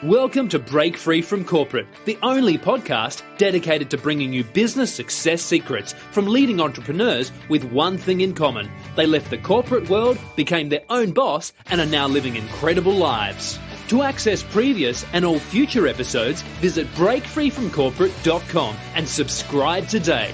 Welcome to Break Free from Corporate, the only podcast dedicated to bringing you business success secrets from leading entrepreneurs with one thing in common. They left the corporate world, became their own boss, and are now living incredible lives. To access previous and all future episodes, visit breakfreefromcorporate.com and subscribe today.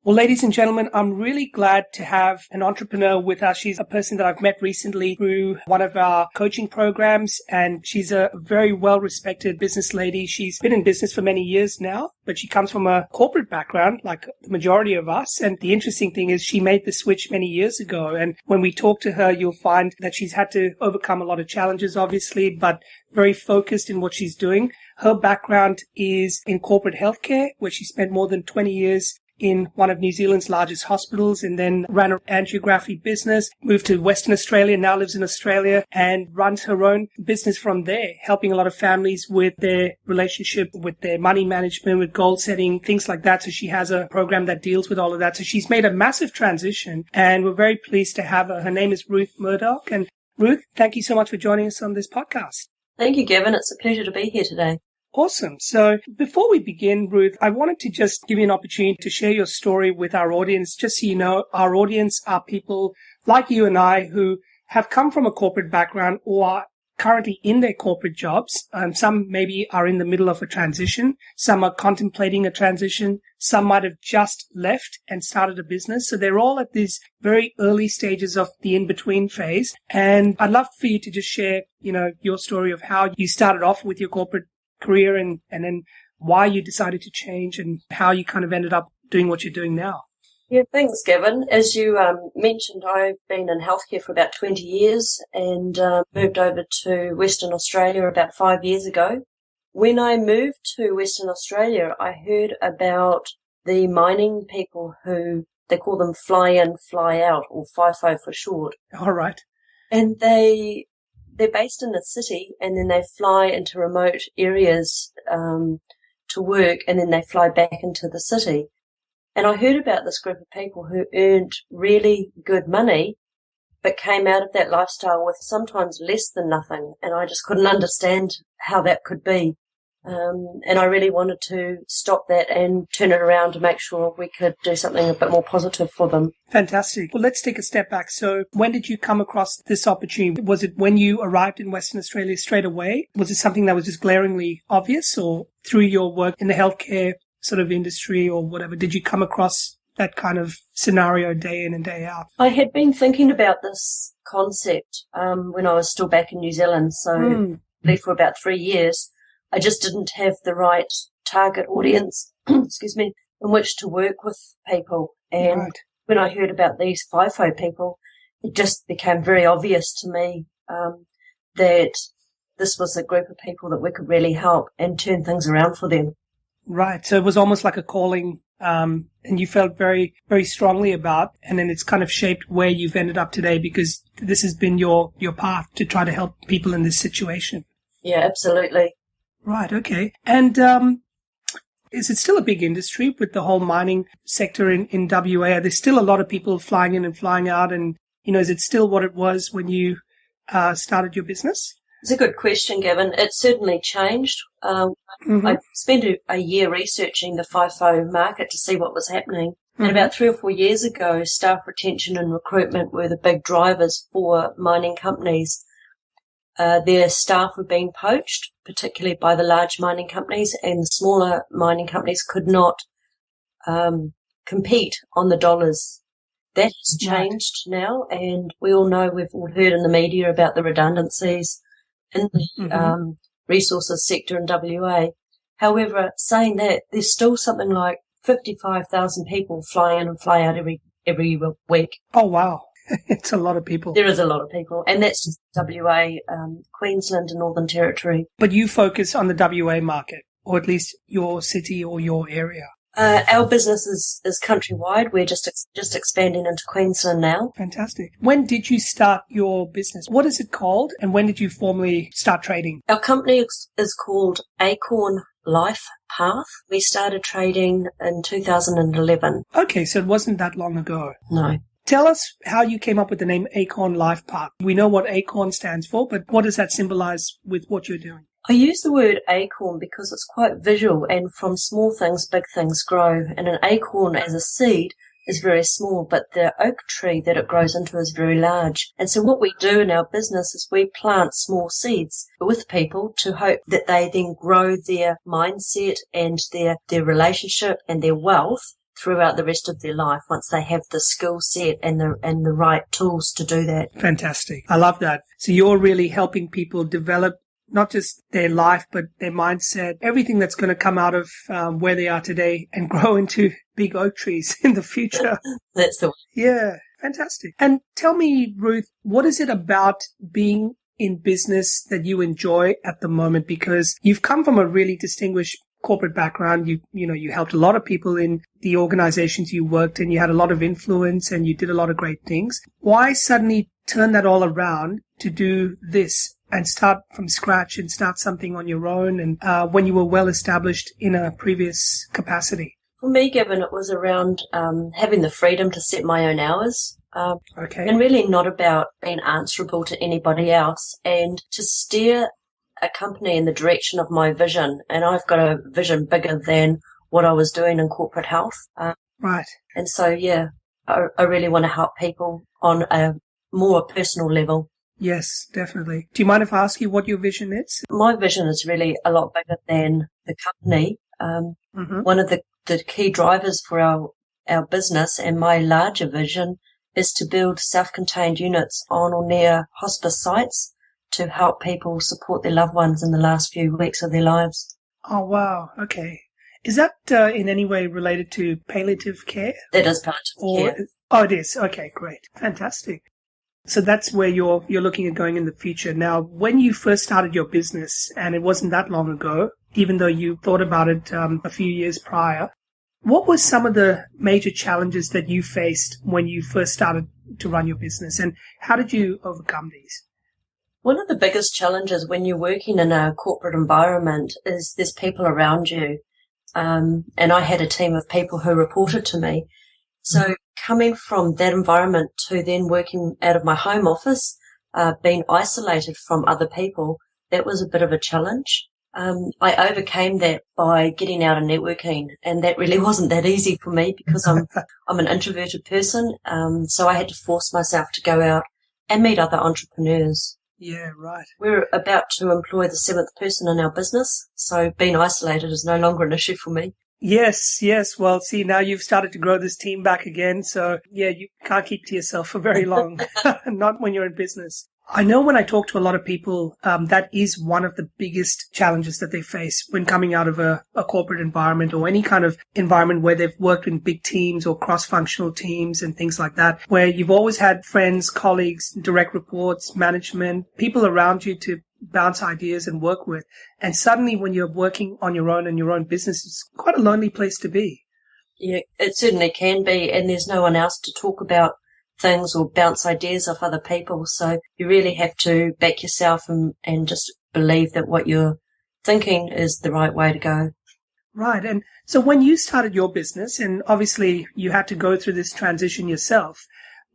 Well, ladies and gentlemen, I'm really glad to have an entrepreneur with us. She's a person that I've met recently through one of our coaching programs, and she's a very well-respected business lady. She's been in business for many years now, but she comes from a corporate background, like the majority of us. And the interesting thing is she made the switch many years ago. And when we talk to her, you'll find that she's had to overcome a lot of challenges, obviously, but very focused in what she's doing. Her background is in corporate healthcare, where she spent more than 20 years in one of New Zealand's largest hospitals, and then ran an angiography business, moved to Western Australia, now lives in Australia, and runs her own business from there, helping a lot of families with their relationship with their money management, with goal setting, things like that. So she has a program that deals with all of that. So she's made a massive transition, and we're very pleased to have her. Her name is Ruth Murdoch. And Ruth, thank you so much for joining us on this podcast. Thank you, Gavin. It's a pleasure to be here today. Awesome. So before we begin, Ruth, I wanted to just give you an opportunity to share your story with our audience. Just so you know, our audience are people like you and I who have come from a corporate background or are currently in their corporate jobs. Some maybe are in the middle of a transition. Some are contemplating a transition. Some might have just left and started a business. So they're all at these very early stages of the in-between phase. And I'd love for you to just share, your story of how you started off with your corporate career and then why you decided to change and how you kind of ended up doing what you're doing now. Yeah, thanks, Gavin. As you mentioned, I've been in healthcare for about 20 years and moved over to Western Australia about 5 years ago. When I moved to Western Australia, I heard about the mining people who they call them fly in, fly out, or FIFO for short. All right. And they're based in the city, and then they fly into remote areas to work, and then they fly back into the city. And I heard about this group of people who earned really good money, but came out of that lifestyle with sometimes less than nothing. And I just couldn't understand how that could be. And I really wanted to stop that and turn it around to make sure we could do something a bit more positive for them. Fantastic. Well, let's take a step back. So when did you come across this opportunity? Was it when you arrived in Western Australia straight away? Was it something that was just glaringly obvious, or through your work in the healthcare sort of industry or whatever, did you come across that kind of scenario day in and day out? I had been thinking about this concept when I was still back in New Zealand, so for about 3 years. I just didn't have the right target audience, excuse me, in which to work with people. And when I heard about these FIFO people, it just became very obvious to me that this was a group of people that we could really help and turn things around for them. Right. So it was almost like a calling, and you felt very, very strongly about, and then it's kind of shaped where you've ended up today, because this has been your path to try to help people in this situation. Yeah, absolutely. Right, okay. And is it still a big industry with the whole mining sector in WA? Are there still a lot of people flying in and flying out? And, is it still what it was when you started your business? It's a good question, Gavin. It's certainly changed. I spent a year researching the FIFO market to see what was happening. And about 3 or 4 years ago, staff retention and recruitment were the big drivers for mining companies. Their staff were being poached, particularly by the large mining companies, and the smaller mining companies could not compete on the dollars. That has changed now, and we all know, we've all heard in the media about the redundancies in the resources sector in WA. However, saying that, there's still something like 55,000 people fly in and fly out every week. Oh, wow. It's a lot of people. There is a lot of people, and that's just WA, Queensland and Northern Territory. But you focus on the WA market, or at least your city or your area. Our business is countrywide. We're just expanding into Queensland now. Fantastic. When did you start your business? What is it called, and when did you formally start trading? Our company is called Acorn Life Path. We started trading in 2011. Okay, so it wasn't that long ago. No. Tell us how you came up with the name Acorn Life Path. We know what Acorn stands for, but what does that symbolize with what you're doing? I use the word acorn because it's quite visual, and from small things, big things grow. And an acorn as a seed is very small, but the oak tree that it grows into is very large. And so what we do in our business is we plant small seeds with people to hope that they then grow their mindset and their relationship and their wealth throughout the rest of their life once they have the skill set and the right tools to do that. Fantastic. I love that. So you're really helping people develop not just their life, but their mindset, everything that's going to come out of where they are today and grow into big oak trees in the future. That's the way. Yeah, fantastic. And tell me, Ruth, what is it about being in business that you enjoy at the moment? Because you've come from a really distinguished corporate background. You helped a lot of people in the organizations you worked in. You had a lot of influence and you did a lot of great things. Why suddenly turn that all around to do this and start from scratch and start something on your own, and when you were well established in a previous capacity? For me, Gavin, it was around having the freedom to set my own hours. Okay. And really not about being answerable to anybody else, and to steer a company in the direction of my vision. And I've got a vision bigger than what I was doing in corporate health. Right. And so, yeah, I really want to help people on a more personal level. Yes, definitely. Do you mind if I ask you what your vision is? My vision is really a lot bigger than the company. One of the key drivers for our business and my larger vision is to build self-contained units on or near hospice sites to help people support their loved ones in the last few weeks of their lives. Oh, wow. Okay. Is that in any way related to palliative care? That is palliative care. Oh, it is. Okay, great. Fantastic. So that's where you're looking at going in the future. Now, when you first started your business, and it wasn't that long ago, even though you thought about it a few years prior, what were some of the major challenges that you faced when you first started to run your business, and how did you overcome these? One of the biggest challenges when you're working in a corporate environment is there's people around you. And I had a team of people who reported to me. So coming from that environment to then working out of my home office, being isolated from other people, that was a bit of a challenge. I overcame that by getting out and networking, and that really wasn't that easy for me because I'm an introverted person. So I had to force myself to go out and meet other entrepreneurs. Yeah, right. We're about to employ the 7th person in our business, so being isolated is no longer an issue for me. Yes. Well, see, now you've started to grow this team back again. So, yeah, you can't keep to yourself for very long, not when you're in business. I know when I talk to a lot of people, that is one of the biggest challenges that they face when coming out of a corporate environment or any kind of environment where they've worked in big teams or cross-functional teams and things like that, where you've always had friends, colleagues, direct reports, management, people around you to bounce ideas and work with. And suddenly when you're working on your own and your own business, it's quite a lonely place to be. Yeah, it certainly can be. And there's no one else to talk about things or bounce ideas off other people. So you really have to back yourself and just believe that what you're thinking is the right way to go. Right. And so when you started your business, and obviously you had to go through this transition yourself,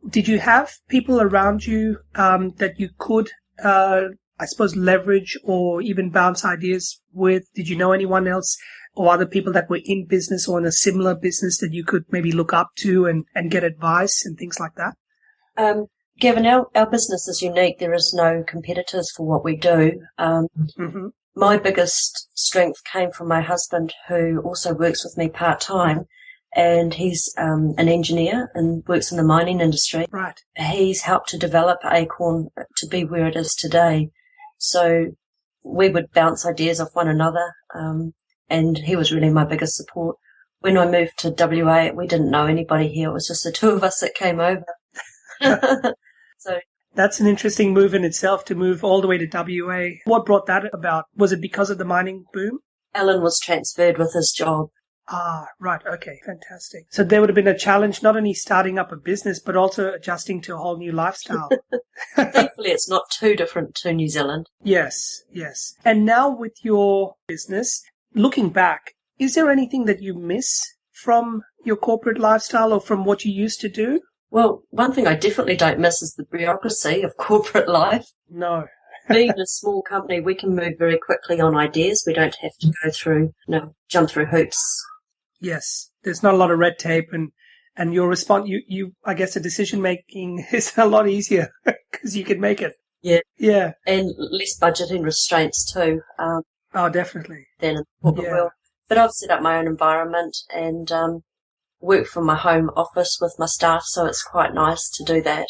did you have people around you that you could, I suppose, leverage or even bounce ideas with? Did you know anyone else or other people that were in business or in a similar business that you could maybe look up to and get advice and things like that? Gavin, our business is unique. There is no competitors for what we do. My biggest strength came from my husband, who also works with me part-time, and he's an engineer and works in the mining industry. Right. He's helped to develop Acorn to be where it is today. So we would bounce ideas off one another, and he was really my biggest support. When I moved to WA, we didn't know anybody here. It was just the two of us that came over. So that's an interesting move in itself, to move all the way to WA. What brought that about? Was it because of the mining boom? Alan was transferred with his job. Ah, right. Okay. Fantastic. So there would have been a challenge, not only starting up a business, but also adjusting to a whole new lifestyle. Thankfully, it's not too different to New Zealand. Yes. And now with your business, looking back, is there anything that you miss from your corporate lifestyle or from what you used to do? Well, one thing I definitely don't miss is the bureaucracy of corporate life. No. Being a small company, we can move very quickly on ideas. We don't have to go through, jump through hoops. Yes. There's not a lot of red tape and your response, I guess the decision making is a lot easier because you can make it. Yeah. Yeah. And less budgeting restraints too. Oh, definitely. Than in the corporate world. But I've set up my own environment and work from my home office with my staff, so it's quite nice to do that.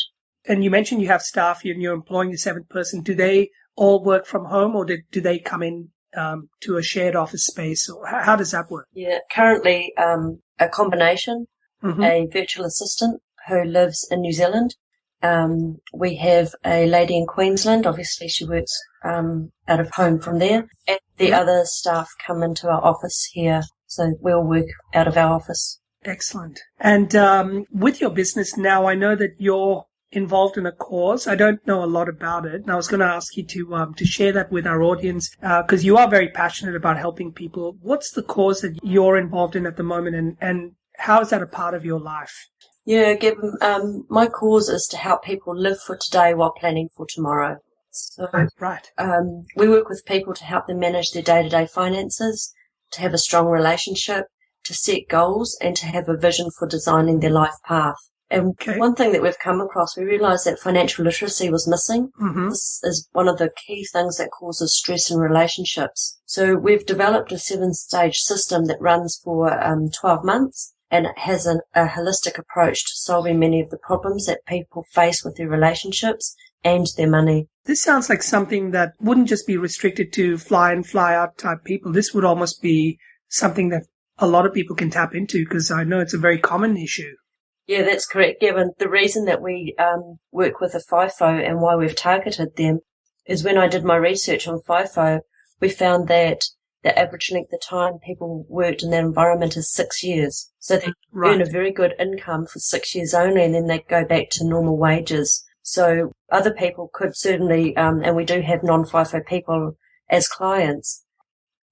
And you mentioned you have staff and you're employing the 7th person. Do they all work from home or do they come in to a shared office space? Or how does that work? Yeah, currently a combination, a virtual assistant who lives in New Zealand. We have a lady in Queensland. Obviously, she works out of home from there. And the other staff come into our office here, so we all work out of our office. Excellent. And with your business now, I know that you're involved in a cause. I don't know a lot about it, and I was going to ask you to share that with our audience because you are very passionate about helping people. What's the cause that you're involved in at the moment, and how is that a part of your life? Yeah, Gavin, my cause is to help people live for today while planning for tomorrow. So, right. We work with people to help them manage their day-to-day finances, to have a strong relationship, to set goals, and to have a vision for designing their life path. And one thing that we've come across, we realised that financial literacy was missing. This is one of the key things that causes stress in relationships. So we've developed a 7-stage system that runs for 12 months. And it has a holistic approach to solving many of the problems that people face with their relationships and their money. This sounds like something that wouldn't just be restricted to fly in, fly out type people. This would almost be something that a lot of people can tap into because I know it's a very common issue. Yeah, that's correct, Gavin. The reason that we work with a FIFO and why we've targeted them is when I did my research on FIFO, we found that the average length of time people worked in that environment is 6 years. So they earn a very good income for 6 years only, and then they go back to normal wages. So other people could certainly, and we do have non-FIFO people as clients,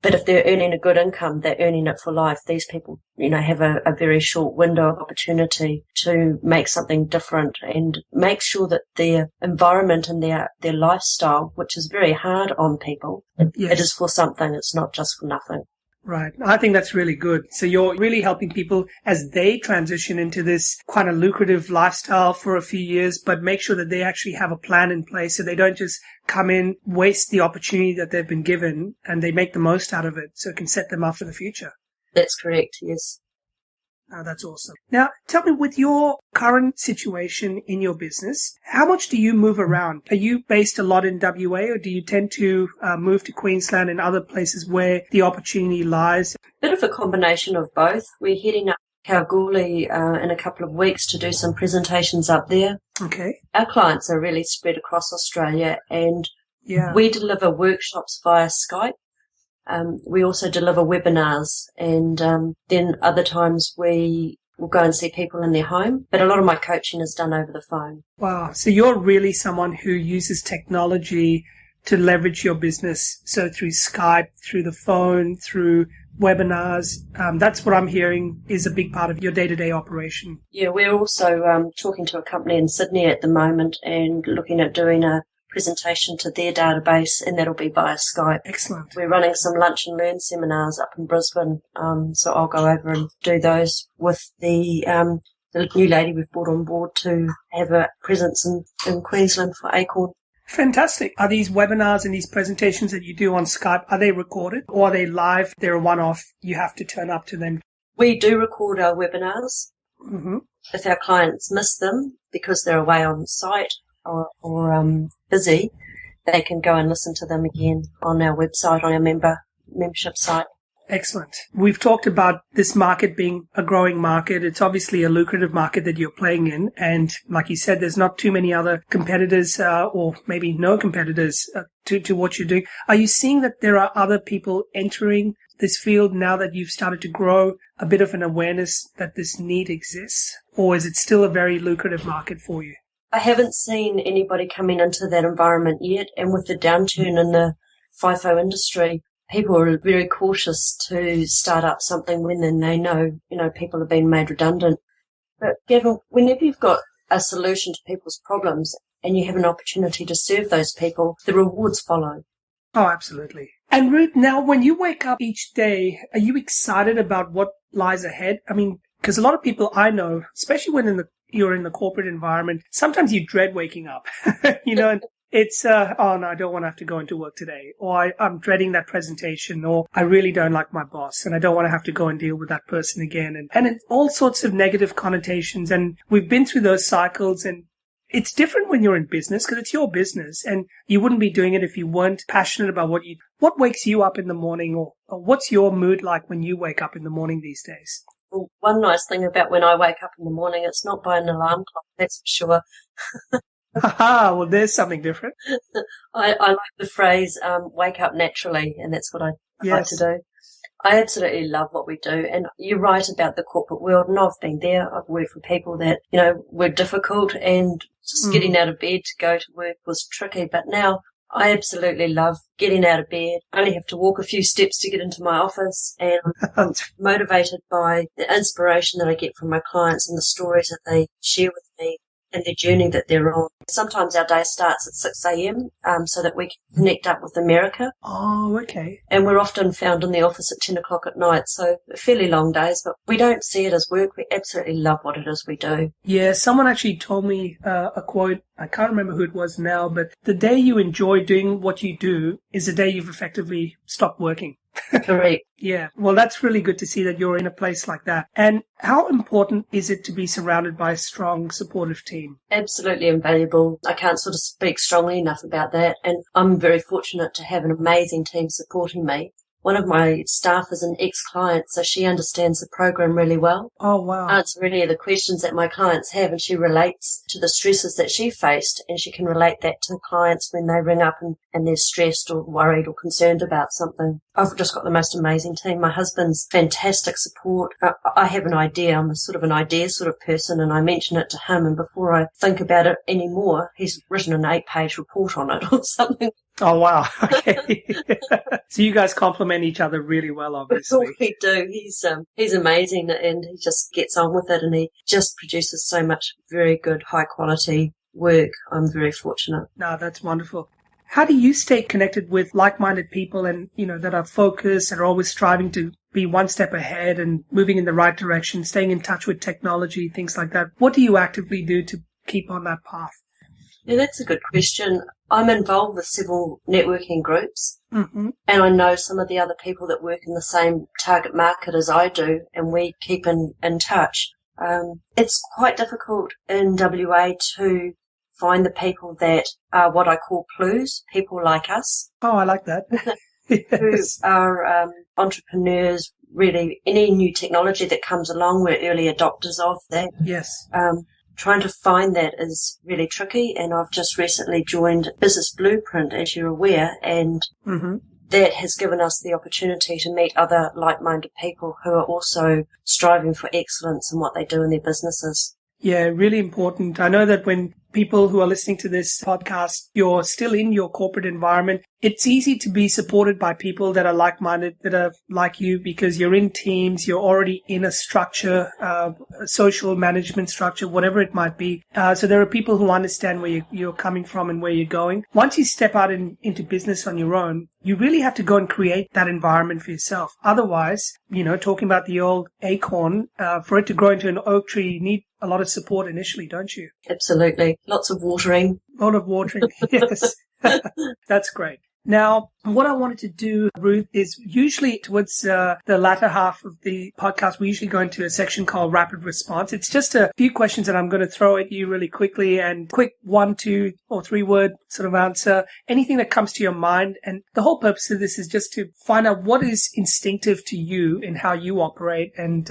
but if they're earning a good income, they're earning it for life. These people, have a very short window of opportunity to make something different and make sure that their environment and their lifestyle, which is very hard on people, it is for something. It's not just for nothing. Right. I think that's really good. So you're really helping people as they transition into this quite a lucrative lifestyle for a few years, but make sure that they actually have a plan in place so they don't just come in, waste the opportunity that they've been given, and they make the most out of it so it can set them up for the future. That's correct, yes. Oh, that's awesome. Now, tell me, with your current situation in your business, how much do you move around? Are you based a lot in WA, or do you tend to move to Queensland and other places where the opportunity lies? Bit of a combination of both. We're heading up Kalgoorlie in a couple of weeks to do some presentations up there. Okay. Our clients are really spread across Australia, and we deliver workshops via Skype. We also deliver webinars, and then other times we will go and see people in their home. But a lot of my coaching is done over the phone. Wow. So you're really someone who uses technology to leverage your business. So through Skype, through the phone, through webinars. That's what I'm hearing is a big part of your day-to-day operation. Yeah, we're also talking to a company in Sydney at the moment and looking at doing a presentation to their database, and that'll be via Skype. Excellent. We're running some lunch and learn seminars up in Brisbane, so I'll go over and do those with the new lady we've brought on board to have a presence in Queensland for Acorn. Fantastic. Are these webinars and these presentations that you do on Skype, are they recorded or are they live? They're a one-off. You have to turn up to them. We do record our webinars. Mm-hmm. If our clients miss them because they're away on site or busy, they can go and listen to them again on our website, on our membership site. Excellent. We've talked about this market being a growing market. It's obviously a lucrative market that you're playing in. And like you said, there's not too many other competitors or maybe no competitors to what you're doing. Are you seeing that there are other people entering this field now that you've started to grow a bit of an awareness that this need exists? Or is it still a very lucrative market for you? I haven't seen anybody coming into that environment yet. And with the downturn in the FIFO industry, people are very cautious to start up something when they know, people have been made redundant. But Gavin, whenever you've got a solution to people's problems and you have an opportunity to serve those people, the rewards follow. Oh, absolutely. And Ruth, now when you wake up each day, are you excited about what lies ahead? I mean, because a lot of people I know, especially when you're in the corporate environment, sometimes you dread waking up, and it's, oh no, I don't want to have to go into work today, or I'm dreading that presentation, or I really don't like my boss and I don't want to have to go and deal with that person again. And it's all sorts of negative connotations. And we've been through those cycles, and it's different when you're in business because it's your business and you wouldn't be doing it if you weren't passionate about what wakes you up in the morning, or what's your mood like when you wake up in the morning these days? Well, one nice thing about when I wake up in the morning, it's not by an alarm clock, that's for sure. Well, there's something different. I like the phrase, wake up naturally, and that's what I like to do. I absolutely love what we do, and you're right about the corporate world, and I've been there. I've worked for people that, were difficult, and just getting out of bed to go to work was tricky, but now I absolutely love getting out of bed. I only have to walk a few steps to get into my office, and I'm motivated by the inspiration that I get from my clients and the stories that they share with me and their journey that they're on. Sometimes our day starts at 6 a.m. So that we can connect up with America. Oh, okay. And we're often found in the office at 10 o'clock at night, so fairly long days, but we don't see it as work. We absolutely love what it is we do. Yeah, someone actually told me a quote. I can't remember who it was now, but the day you enjoy doing what you do is the day you've effectively stopped working. Correct. Yeah. Well, that's really good to see that you're in a place like that. And how important is it to be surrounded by a strong, supportive team? Absolutely invaluable. I can't sort of speak strongly enough about that. And I'm very fortunate to have an amazing team supporting me. One of my staff is an ex-client, so she understands the program really well. Oh, wow. Answer any of the questions that my clients have, and she relates to the stresses that she faced, and she can relate that to clients when they ring up and they're stressed or worried or concerned about something. I've just got the most amazing team. My husband's fantastic support. I have an idea. I'm an idea sort of person, and I mention it to him, and before I think about it anymore, he's written an 8-page report on it or something. Oh, wow. Okay. So you guys complement each other really well, obviously. We do. He's amazing, and he just gets on with it, and he just produces so much very good, high-quality work. I'm very fortunate. No, that's wonderful. How do you stay connected with like-minded people and, that are focused and are always striving to be one step ahead and moving in the right direction, staying in touch with technology, things like that? What do you actively do to keep on that path? Yeah, that's a good question. I'm involved with several networking groups, mm-hmm. and I know some of the other people that work in the same target market as I do, and we keep in touch. It's quite difficult in WA to find the people that are what I call clues, people like us. Oh, I like that. Yes. Who are entrepreneurs, really. Any new technology that comes along, we're early adopters of that. Yes. Trying to find that is really tricky, and I've just recently joined Business Blueprint, as you're aware, and mm-hmm. that has given us the opportunity to meet other like-minded people who are also striving for excellence in what they do in their businesses. Yeah, really important. I know that when people who are listening to this podcast, you're still in your corporate environment, it's easy to be supported by people that are like-minded, that are like you, because you're in teams, you're already in a structure, a social management structure, whatever it might be. So there are people who understand where you're coming from and where you're going. Once you step out into business on your own, you really have to go and create that environment for yourself. Otherwise, talking about the old acorn, for it to grow into an oak tree, you need a lot of support initially, don't you? Absolutely. Lots of watering. A lot of watering, yes. That's great. Now, what I wanted to do, Ruth, is usually towards the latter half of the podcast, we usually go into a section called Rapid Response. It's just a few questions that I'm going to throw at you really quickly, and quick 1, 2, or 3 word sort of answer, anything that comes to your mind. And the whole purpose of this is just to find out what is instinctive to you in how you operate. And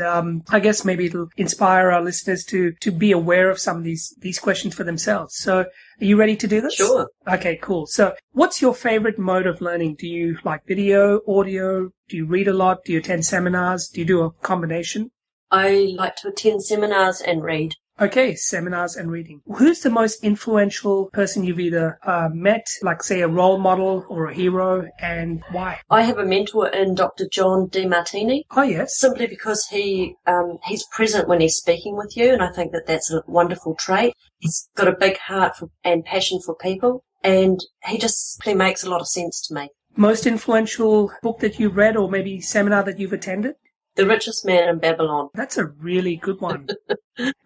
I guess maybe it'll inspire our listeners to be aware of some of these questions for themselves. So are you ready to do this? Sure. Okay, cool. So what's your favorite mode of learning? Do you like video, audio? Do you read a lot? Do you attend seminars? Do you do a combination? I like to attend seminars and read. Okay, seminars and reading. Who's the most influential person you've either met, like say a role model or a hero, and why? I have a mentor in Dr. John DeMartini. Oh, yes. Simply because he's present when he's speaking with you, and I think that that's a wonderful trait. He's got a big heart and passion for people, and he just simply makes a lot of sense to me. Most influential book that you've read or maybe seminar that you've attended? The Richest Man in Babylon. That's a really good one.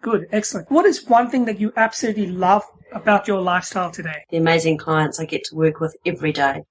Good, excellent. What is one thing that you absolutely love about your lifestyle today? The amazing clients I get to work with every day.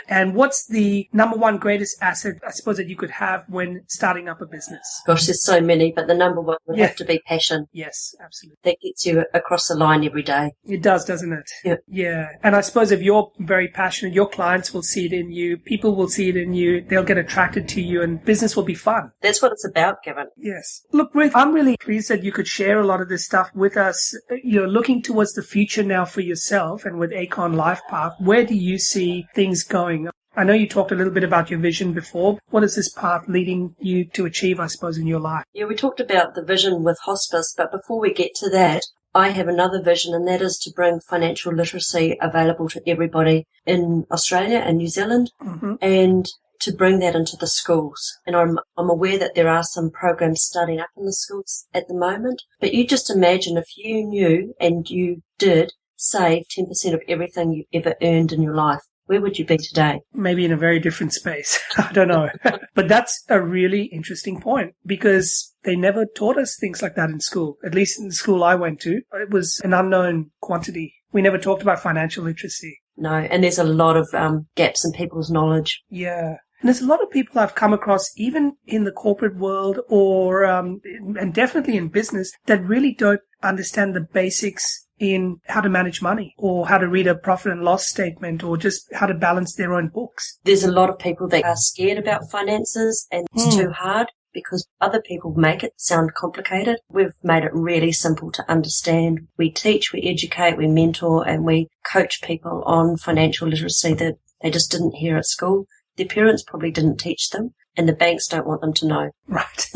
And what's the number one greatest asset, I suppose, that you could have when starting up a business? Gosh, there's so many, but the number one would have to be passion. Yes, absolutely. That gets you across the line every day. It does, doesn't it? Yep. Yeah. And I suppose if you're very passionate, your clients will see it in you, people will see it in you, they'll get attracted to you, and business will be fun. That's what it's about, Gavin. Yes. Look, Ruth, I'm really pleased that you could share a lot of this stuff with us. You're looking towards the future now for yourself and with Acorn Life Path. Where do you see things going? I know you talked a little bit about your vision before. What is this path leading you to achieve, I suppose, in your life? Yeah, we talked about the vision with hospice, but before we get to that, I have another vision, and that is to bring financial literacy available to everybody in Australia and New Zealand, and to bring that into the schools. And I'm aware that there are some programs starting up in the schools at the moment, but you just imagine if you knew and you did save 10% of everything you ever earned in your life, where would you be today? Maybe in a very different space. I don't know. But that's a really interesting point, because they never taught us things like that in school. At least in the school I went to, it was an unknown quantity. We never talked about financial literacy. No, and there's a lot of gaps in people's knowledge. Yeah. And there's a lot of people I've come across, even in the corporate world or and definitely in business, that really don't understand the basics in how to manage money or how to read a profit and loss statement or just how to balance their own books. There's a lot of people that are scared about finances, and it's too hard because other people make it sound complicated. We've made it really simple to understand. We teach, we educate, we mentor, and we coach people on financial literacy that they just didn't hear at school. Their parents probably didn't teach them, and the banks don't want them to know. Right.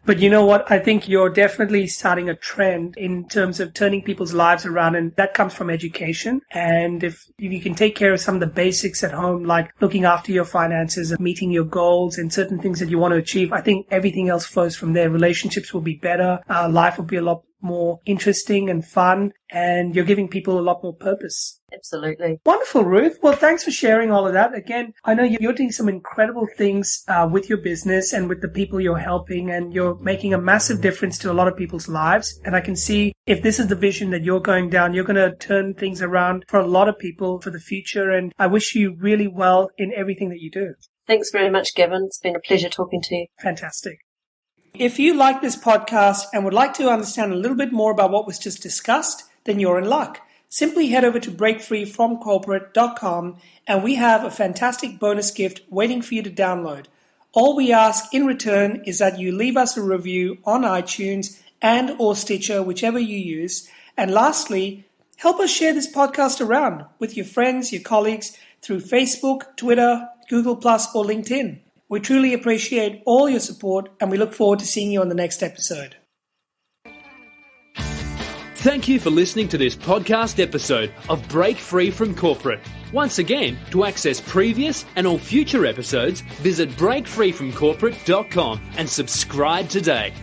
But you know what? I think you're definitely starting a trend in terms of turning people's lives around, and that comes from education. And if you can take care of some of the basics at home, like looking after your finances and meeting your goals and certain things that you want to achieve, I think everything else flows from there. Relationships will be better. Life will be a lot more interesting and fun, and you're giving people a lot more purpose. Absolutely. Wonderful, Ruth. Well, thanks for sharing all of that. Again, I know you're doing some incredible things with your business and with the people you're helping, and you're making a massive difference to a lot of people's lives. And I can see if this is the vision that you're going down, you're going to turn things around for a lot of people for the future. And I wish you really well in everything that you do. Thanks very much, Gavin. It's been a pleasure talking to you. Fantastic. If you like this podcast and would like to understand a little bit more about what was just discussed, then you're in luck. Simply head over to breakfreefromcorporate.com and we have a fantastic bonus gift waiting for you to download. All we ask in return is that you leave us a review on iTunes and or Stitcher, whichever you use. And lastly, help us share this podcast around with your friends, your colleagues through Facebook, Twitter, Google+, or LinkedIn. We truly appreciate all your support, and we look forward to seeing you on the next episode. Thank you for listening to this podcast episode of Break Free from Corporate. Once again, to access previous and all future episodes, visit breakfreefromcorporate.com and subscribe today.